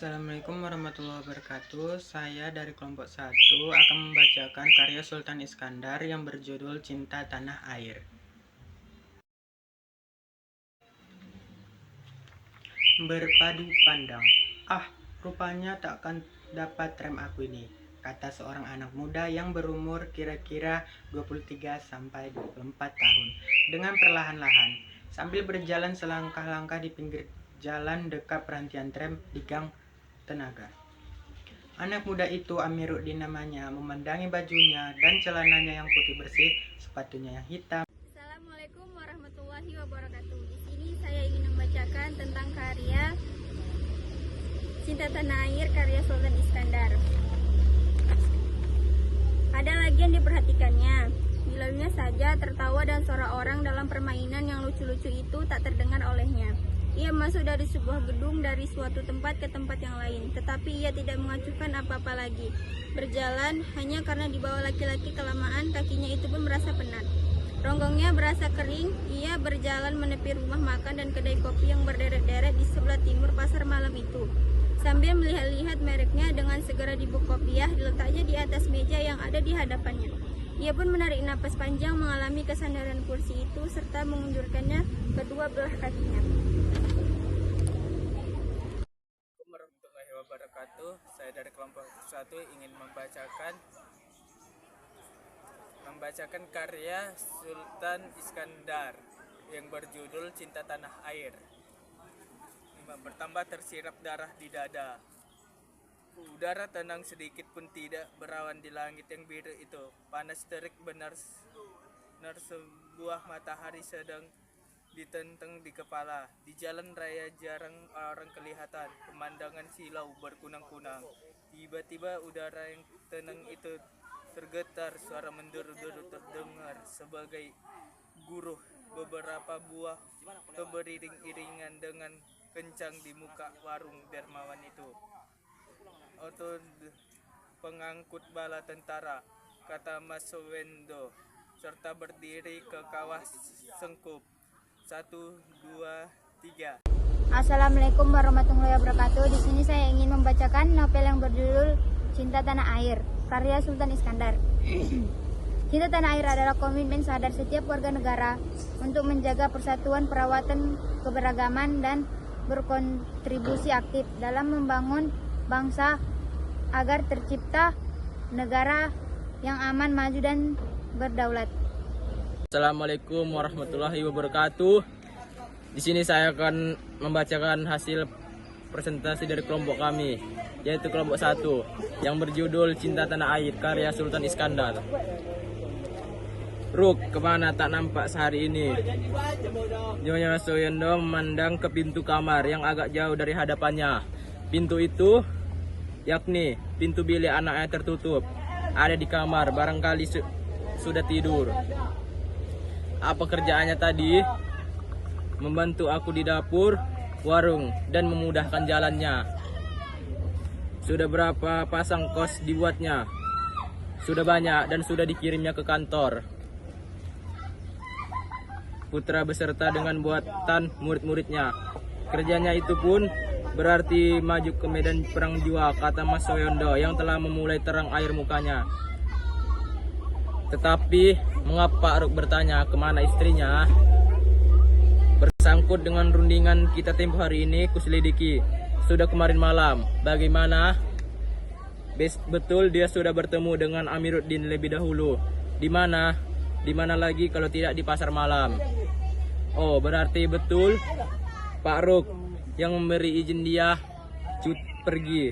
Assalamualaikum warahmatullahi wabarakatuh. Saya dari kelompok 1 akan membacakan karya Sultan Iskandar yang berjudul Cinta Tanah Air. Berpadu pandang. Rupanya takkan dapat rem aku ini, kata seorang anak muda yang berumur kira-kira 23-24 tahun dengan perlahan-lahan sambil berjalan selangkah-langkah di pinggir jalan dekat perhentian tram di Gang Tenaga. Anak muda itu, Amiruddin namanya, memandangi bajunya dan celananya yang putih bersih, sepatunya yang hitam. Assalamualaikum warahmatullahi wabarakatuh. Di sini saya ingin membacakan tentang karya Cinta Tanah Air karya Sultan Iskandar. Ada lagi yang diperhatikannya. Dilalui saja tertawa dan suara orang dalam permainan yang lucu-lucu itu tak terdengar olehnya. Ia masuk dari sebuah gedung dari suatu tempat ke tempat yang lain, tetapi ia tidak mengacuhkan apa-apa lagi. Berjalan hanya karena dibawa laki-laki kelamaan, kakinya itu pun merasa penat. Ronggongnya berasa kering. Ia berjalan menepi rumah makan dan kedai kopi yang berderet-deret di sebelah timur pasar malam itu. Sambil melihat-lihat mereknya, dengan segera dibuk kopiah diletaknya di atas meja yang ada di hadapannya. Ia pun menarik napas panjang, mengalami kesandaran kursi itu serta mengundurkannya kedua belah kakinya. Warahmatullahi wabarakatuh. Saya dari kelompok 1 ingin membacakan karya Sultan Iskandar yang berjudul Cinta Tanah Air. Bertambah tersirat darah di dada. Udara tenang sedikit pun tidak, berawan di langit yang biru itu. Panas terik benar sebuah matahari sedang ditenteng di kepala. Di jalan raya jarang orang kelihatan. Pemandangan silau berkunang-kunang. Tiba-tiba udara yang tenang itu tergetar, suara menderu-deru terdengar sebagai guruh beberapa buah beriring-iringan dengan kencang di muka warung dermawan itu. Oto pengangkut bala tentara, kata Mas Sowendo, serta berdiri ke kawah sengkup. 1, 2, 3. Assalamualaikum warahmatullahi wabarakatuh. Di sini saya ingin membacakan novel yang berjudul Cinta Tanah Air karya Sultan Iskandar. Cinta Tanah Air adalah komitmen sadar setiap warga negara untuk menjaga persatuan, perawatan keberagaman, dan berkontribusi aktif dalam membangun bangsa agar tercipta negara yang aman, maju, dan berdaulat. Assalamualaikum warahmatullahi wabarakatuh. Di sini saya akan membacakan hasil presentasi dari kelompok kami, yaitu kelompok 1 yang berjudul Cinta Tanah Air karya Sultan Iskandar. Ruk, kemana tak nampak sehari ini? Nyonya Soyendo memandang ke pintu kamar yang agak jauh dari hadapannya. Pintu itu, yakni pintu bilik anaknya, tertutup. Ada di kamar, barangkali sudah tidur. Apa kerjaannya tadi? Membantu aku di dapur, warung, dan memudahkan jalannya. Sudah berapa pasang kos dibuatnya? Sudah banyak dan sudah dikirimnya ke kantor. Putra beserta dengan buatan murid-muridnya. Kerjanya itu pun berarti maju ke medan perang jiwa, kata Mas Soyondo yang telah memulai terang air mukanya. Tetapi mengapa Aruk bertanya kemana istrinya? Bersangkut dengan rundingan kita tempoh hari ini, kuselidiki. Sudah kemarin malam. Bagaimana? Betul dia sudah bertemu dengan Amiruddin lebih dahulu. Di mana? Di mana lagi kalau tidak di pasar malam? Oh, berarti betul Pak Ruk yang memberi izin dia pergi.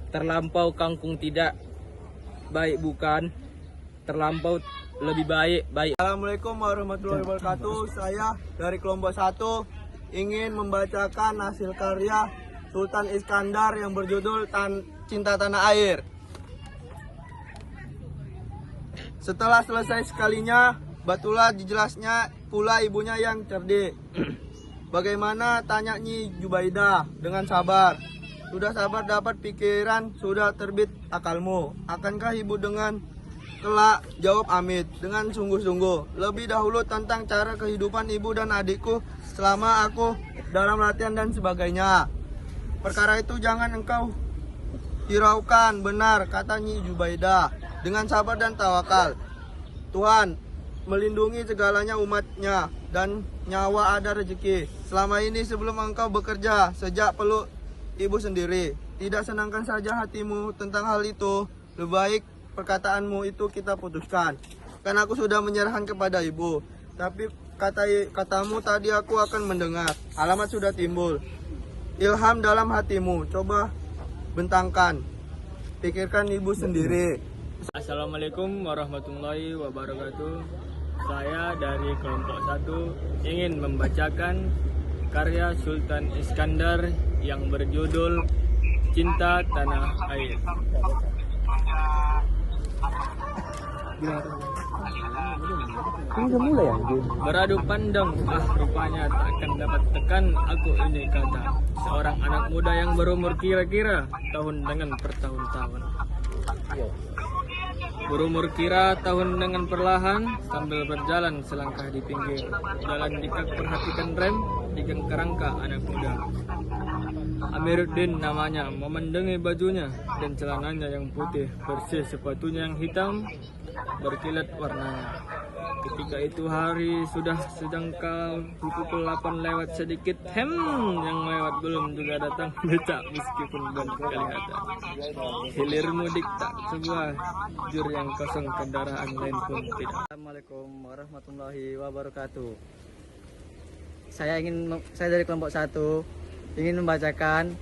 Terlampau kangkung tidak baik, bukan? Terlampau lebih baik. Assalamualaikum warahmatullahi wabarakatuh. Saya dari kelompok 1 ingin membacakan hasil karya Sultan Iskandar yang berjudul Cinta Tanah Air. Setelah selesai sekalinya, batulah dijelasnya pula ibunya yang cerdik. Bagaimana, tanya Nyi Jubaidah dengan sabar. Sudah sabar dapat pikiran, sudah terbit akalmu. Akankah ibu dengan kelak? Jawab Amit dengan sungguh-sungguh. Lebih dahulu tentang cara kehidupan ibu dan adikku selama aku dalam latihan dan sebagainya. perkara itu jangan engkau hiraukan. Benar kata Nyi Jubaidah, dengan sabar dan tawakal Tuhan melindungi segalanya umatnya, dan nyawa ada rezeki. Selama ini sebelum engkau bekerja, sejak peluk ibu sendiri, tidak senangkan saja hatimu tentang hal itu. Lebih baik perkataanmu itu kita putuskan. Kan aku sudah menyerahkan kepada ibu. Tapi katamu tadi aku akan mendengar. Alamat sudah timbul. Ilham dalam hatimu, coba bentangkan. Pikirkan ibu sendiri. Assalamualaikum warahmatullahi wabarakatuh. Saya dari kelompok 1 ingin membacakan karya Sultan Iskandar yang berjudul Cinta Tanah Air. Beradu pandang, rupanya tak akan dapat tekan aku ini kata. Seorang anak muda yang berumur kira-kira tahun dengan bertahun-tahun. Berumur kira tahun dengan perlahan, sambil berjalan selangkah di pinggir. Jalan dikak perhatikan rem, digang kerangka anak muda. Amiruddin namanya, memandangi bajunya dan celananya yang putih, bersih sepatunya yang hitam, berkilat warnanya. Ketika itu hari sudah sedangkal pukul 8 lewat sedikit, yang lewat belum juga datang becak meskipun belum kelihatan. Hilir mudik tak sebuah jur yang kosong, kendaraan lain pun tidak. Assalamualaikum warahmatullahi wabarakatuh. Saya dari kelompok 1 ingin membacakan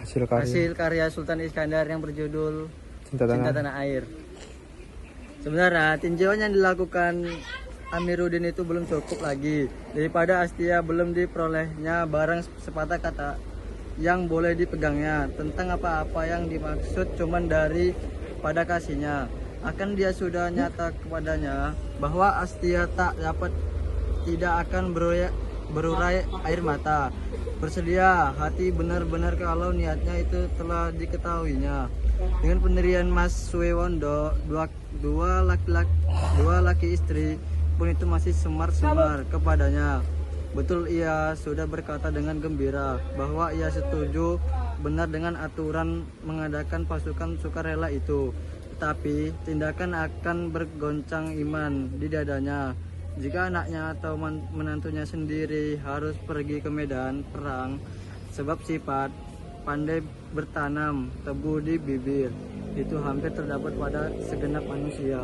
hasil karya Sultan Iskandar yang berjudul Cinta Tanah Air. Sebenarnya tinjauan yang dilakukan Amiruddin itu belum cukup lagi. Daripada Astia belum diperolehnya barang sepatah kata yang boleh dipegangnya tentang apa-apa yang dimaksud cuman dari pada kasihnya. Akan dia sudah nyata kepadanya bahwa Astia tidak akan berurai air mata. Bersedia hati benar-benar kalau niatnya itu telah diketahuinya. Dengan pendirian Mas Suewondo, dua laki istri pun itu masih semar-semar kepadanya. Betul, ia sudah berkata dengan gembira bahwa ia setuju benar dengan aturan mengadakan pasukan sukarela itu. Tetapi tindakan akan bergoncang iman di dadanya jika anaknya atau menantunya sendiri harus pergi ke medan perang, sebab sifat pandai bertanam tebu di bibir itu hampir terdapat pada segenap manusia.